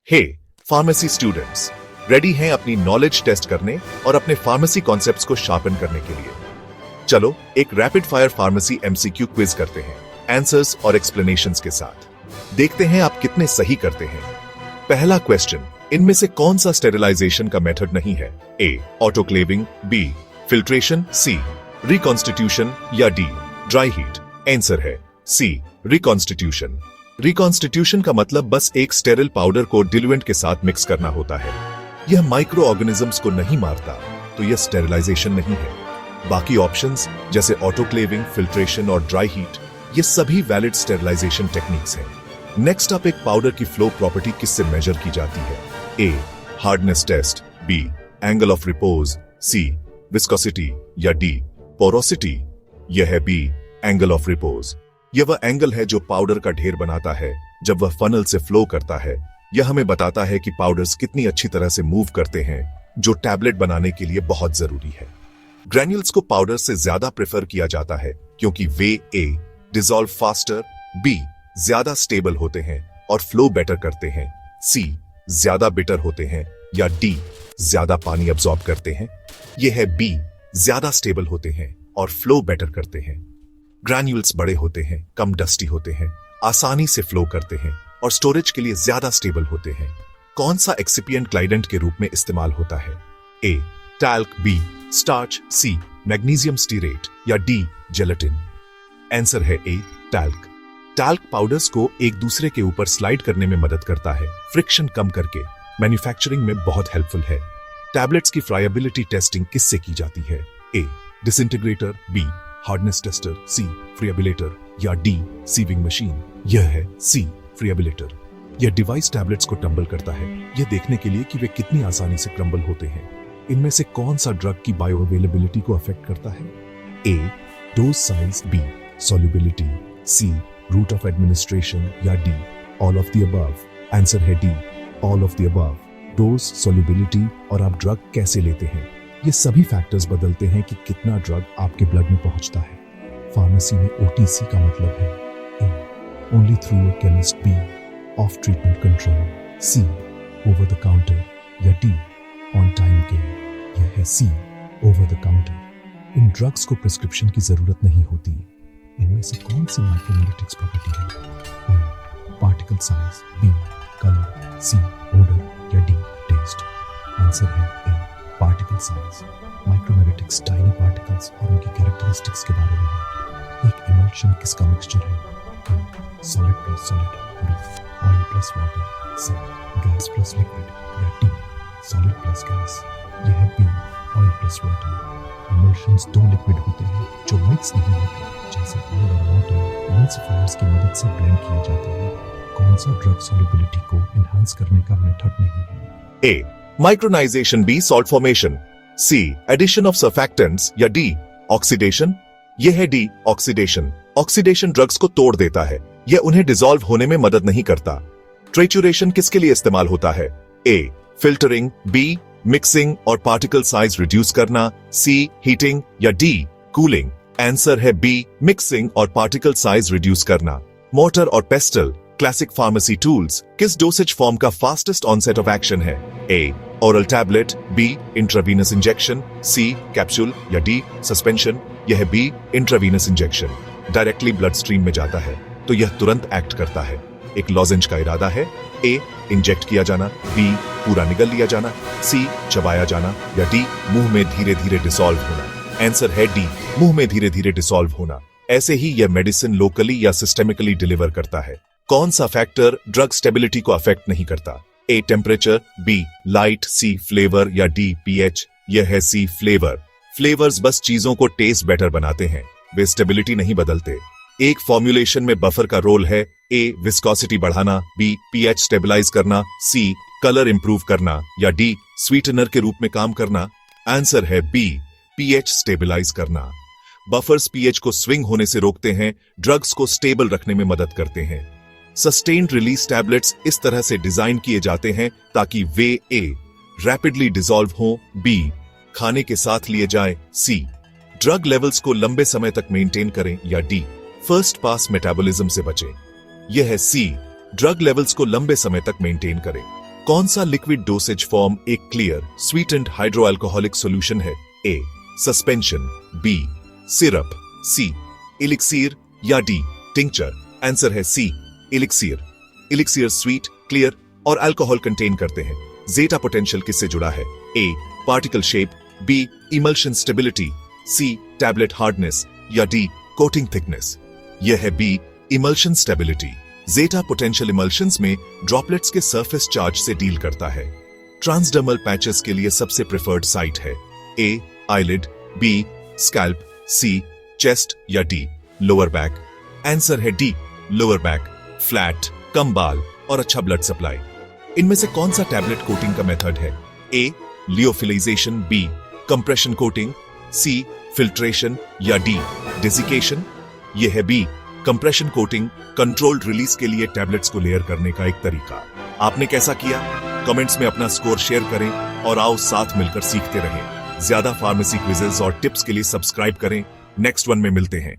हे pharmacy students, ready हैं अपनी knowledge test करने और अपने फार्मेसी कॉन्सेप्ट्स को शार्पन करने के लिए? चलो एक rapid fire pharmacy MCQ quiz करते हैं, आंसर्स और एक्सप्लेनेशंस के साथ। देखते हैं आप कितने सही करते हैं। पहला क्वेश्चन, इनमें से कौन सा स्टेरिलाइजेशन का मेथड नहीं है? ए ऑटोक्लेविंग, बी फिल्ट्रेशन, सी रिकॉन्स्टिट्यूशन या डी ड्राई हीट? आंसर है सी रिकॉन्स्टिट्यूशन। रिकॉन्स्टिट्यूशन का मतलब बस एक स्टेरिल पाउडर को डिल्यूएंट के साथ मिक्स करना होता है। यह माइक्रो ऑर्गेनिजम्स को नहीं मारता, तो यह स्टेरिलाइजेशन नहीं है। बाकी ऑप्शंस जैसे ऑटोक्लेविंग, फिल्ट्रेशन और ड्राई हीट, ये सभी वैलिड स्टेरिलाइजेशन टेक्निक्स हैं। नेक्स्ट अप, एक पाउडर की फ्लो प्रॉपर्टी किससे मेजर की जाती है? A hardness test, B angle of repose, C viscosity या डी पोरोसिटी? यह है बी एंगल ऑफ रिपोज। यह वह एंगल है जो पाउडर का ढेर बनाता है जब वह फनल से फ्लो करता है। यह हमें बताता है कि पाउडर्स कितनी अच्छी तरह से मूव करते हैं, जो टैबलेट बनाने के लिए बहुत जरूरी है। ग्रैन्यूल्स को पाउडर से ज्यादा प्रेफर किया जाता है क्योंकि वे ए डिसॉल्व फास्टर, बी ज्यादा स्टेबल होते हैं और फ्लो बेटर करते हैं, सी ज्यादा बिटर होते हैं या डी ज्यादा पानी अब्सॉर्ब करते हैं? यह है बी ज्यादा स्टेबल होते हैं और फ्लो बेटर करते हैं। ग्रैन्यूल्स बड़े होते हैं, कम डस्टी होते हैं, आसानी से फ्लो करते हैं और स्टोरेज के लिए ज्यादा स्टेबल होते हैं। कौन सा एक्सिपिएंट ग्लाइडेंट के रूप में इस्तेमाल होता है? A talc, B starch, C magnesium stearate या डी जेलेटिन? आंसर है ए टैल्क। टैल्क पाउडर्स को एक दूसरे के ऊपर स्लाइड करने में मदद करता है, फ्रिक्शन कम करके मैन्युफैक्चरिंग में बहुत हेल्पफुल है। टैबलेट्स की फ्राइबिलिटी टेस्टिंग किससे की जाती है? ए डिसइंटीग्रेटर, बी हार्डनेस टेस्टर, सी फ्रिएबिलेटर या डी सीविंग मशीन? यह है सी फ्रिएबिलेटर। यह डिवाइस टैबलेट्स को टंबल करता है, यह देखने के लिए कि वे कितनी आसानी से क्रम्बल होते हैं। इनमें से कौन सा ड्रग की बायो अवेलेबिलिटी को अफेक्ट करता है? A dose size, B solubility, C route of administration या D all of the above? Answer है D all of the above. Dose, solubility और आप ड्रग कैसे लेते हैं, ये सभी फैक्टर्स बदलते हैं कि कितना ड्रग आपके ब्लड में पहुंचता है। फार्मेसी में ओटीसी का मतलब है A only through a chemist, B off treatment control, C over the counter या डी ऑन टाइम केयर? यह है सी ओवर द काउंटर। इन ड्रग्स को प्रिस्क्रिप्शन की जरूरत नहीं होती। इनमें से कौन सी माइक्रोमोलिटिक्स प्रॉपर्टी है? A particle size, B colour, C odour या डी टेस्ट? आंसर है A particle size. Micromeritics tiny particles और उनकी कैरेक्टरिस्टिक्स के बारे में है। एक इमल्शन किसका मिक्सचर है? Solid plus solid, B oil plus water, C gas plus liquid या डी सॉलिड प्लस गैस? यह है B oil plus water. Emulsions दो लिक्विड होते हैं जो मिक्स नहीं होते, जैसे ऑयल और वाटर एमल्सिफायर्स की मदद से ब्लेंड किए जाते हैं। कौन सा ड्रग सॉल्युबिलिटी को एनहांस करने का मेथड नहीं है? A micronization, B salt formation, C addition of surfactants या डी ऑक्सीडेशन? यह है डी ऑक्सीडेशन। ऑक्सीडेशन ड्रग्स को तोड़ देता है, यह उन्हें डिसॉल्व होने में मदद नहीं करता। ट्रिचुरेशन किसके लिए इस्तेमाल होता है? ए फिल्टरिंग, बी मिक्सिंग और पार्टिकल साइज रिड्यूस करना, सी हीटिंग या डी कूलिंग? आंसर है बी मिक्सिंग और पार्टिकल साइज रिड्यूस करना। मोर्टर और पेस्टल क्लासिक फार्मेसी टूल्स किस डोसेज फॉर्म का फास्टेस्ट ऑनसेट ऑफ एक्शन है? A oral tablet, B intravenous injection, C capsule या डी सस्पेंशन? यह B intravenous injection. Directly bloodstream में जाता है तो यह तुरंत एक्ट करता है। एक लॉजेंज का इरादा है ए इंजेक्ट किया जाना, बी पूरा निगल लिया जाना, सी चबाया जाना या डी मुंह में धीरे धीरे डिसॉल्व होना? आंसर है डी मुंह में धीरे धीरे डिसॉल्व होना। ऐसे ही यह मेडिसिन लोकली या सिस्टेमिकली डिलीवर करता है। कौन सा फैक्टर ड्रग स्टेबिलिटी को अफेक्ट नहीं करता? A temperature, B light, C flavour या डी पीएच? यह है सी फ्लेवर। फ्लेवर्स बस चीजों को टेस्ट बेटर बनाते हैं, वे स्टेबिलिटी नहीं बदलते। एक फॉर्मुलेशन में बफर का रोल है ए विस्कोसिटी बढ़ाना, बी पीएच स्टेबलाइज करना, सी कलर इंप्रूव करना या डी स्वीटनर के रूप में काम करना? आंसर है बी पीएच स्टेबलाइज करना। बफर्स पीएच को स्विंग होने से रोकते हैं, ड्रग्स को स्टेबल रखने में मदद करते हैं। सस्टेन्ड रिलीज टैबलेट्स इस तरह से डिजाइन किए जाते हैं ताकि वे ए रैपिडली डिसॉल्व हो, बी खाने के साथ लिए जाएं, सी ड्रग लेवल्स को लंबे समय तक मेंटेन करें या डी फर्स्ट पास मेटाबॉलिज्म से बचें। यह है सी ड्रग लेवल्स को लंबे समय तक मेंटेन करें। कौन सा लिक्विड डोसेज फॉर्म एक क्लियर स्वीटेंड हाइड्रोअल्कोहलिक सॉल्यूशन है? A suspension, B syrup, C elixir या डी टिंचर? आंसर है C elixir. Elixir sweet, clear और अल्कोहल कंटेन करते हैं। जेटा पोटेंशियल किससे जुड़ा है? A particle shape, B emulsion stability, C tablet hardness या डी कोटिंग थिकनेस? यह है B emulsion stability. Zeta potential emulsions में ड्रॉपलेट्स के सरफेस चार्ज से डील करता है। ट्रांसडर्मल पैचेस के लिए सबसे प्रेफर्ड साइट है? ए आईलिड, बी स्कैल्प, सी चेस्ट या डी लोअर बैक? आंसर है डी लोअर बैक। फ्लैट, कम बाल और अच्छा ब्लड सप्लाई। इनमें से कौन सा टैबलेट कोटिंग का मेथड है? A lyophilization, B compression coating, C filtration या डी डेसिकेशन? यह है B compression coating, controlled release के लिए टैबलेट्स को लेयर करने का एक तरीका। आपने कैसा किया? कमेंट्स में अपना स्कोर शेयर करें और आओ साथ मिलकर सीखते रहें। ज्यादा फार्मेसी क्विजेस और टिप्स के लिए सब्सक्राइब करें। नेक्स्ट वन में मिलते हैं।